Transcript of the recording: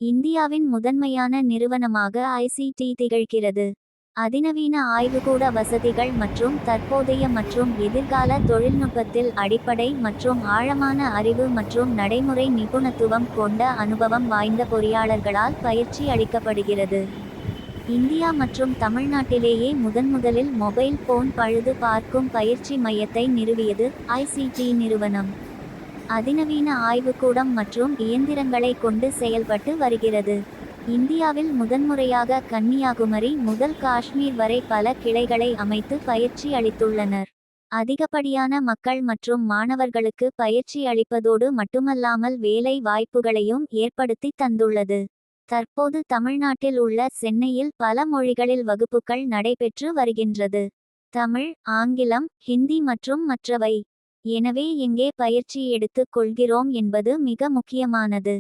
இந்தியாவின் முதன்மையான நிறுவனமாக ஐசிடி திகழ்கிறது. அதிநவீன ஆய்வுகூட வசதிகள் மற்றும் தற்போதைய மற்றும் எதிர்கால தொழில்நுட்பத்தில் அடிப்படை மற்றும் ஆழமான அறிவு மற்றும் நடைமுறை நிபுணத்துவம் கொண்ட அனுபவம் வாய்ந்த பொறியாளர்களால் பயிற்சி அளிக்கப்படுகிறது. இந்தியா மற்றும் தமிழ்நாட்டிலேயே முதன்முதலில் மொபைல் போன் பழுது பார்க்கும் பயிற்சி மையத்தை நிறுவியது ஐசிடி நிறுவனம். அதிநவீன ஆய்வுக்கூடம் மற்றும் இயந்திரங்களை கொண்டு செயல்பட்டு வருகிறது. இந்தியாவில் முதன்முறையாக கன்னியாகுமரி முதல் காஷ்மீர் வரை பல கிளைகளை அமைத்து பயிற்சி அளித்துள்ளனர். அதிகப்படியான மக்கள் மற்றும் மாணவர்களுக்கு பயிற்சி அளிப்பதோடு மட்டுமல்லாமல் வேலை வாய்ப்புகளையும் ஏற்படுத்தி தந்துள்ளது. தற்போது தமிழ்நாட்டில் உள்ள சென்னையில் பல மொழிகளில் வகுப்புகள் நடைபெற்று வருகின்றது. தமிழ், ஆங்கிலம், ஹிந்தி மற்றும் மற்றவை. எனவே எங்கே பயிற்சி எடுத்துக் கொள்கிறோம் என்பது மிக முக்கியமானது.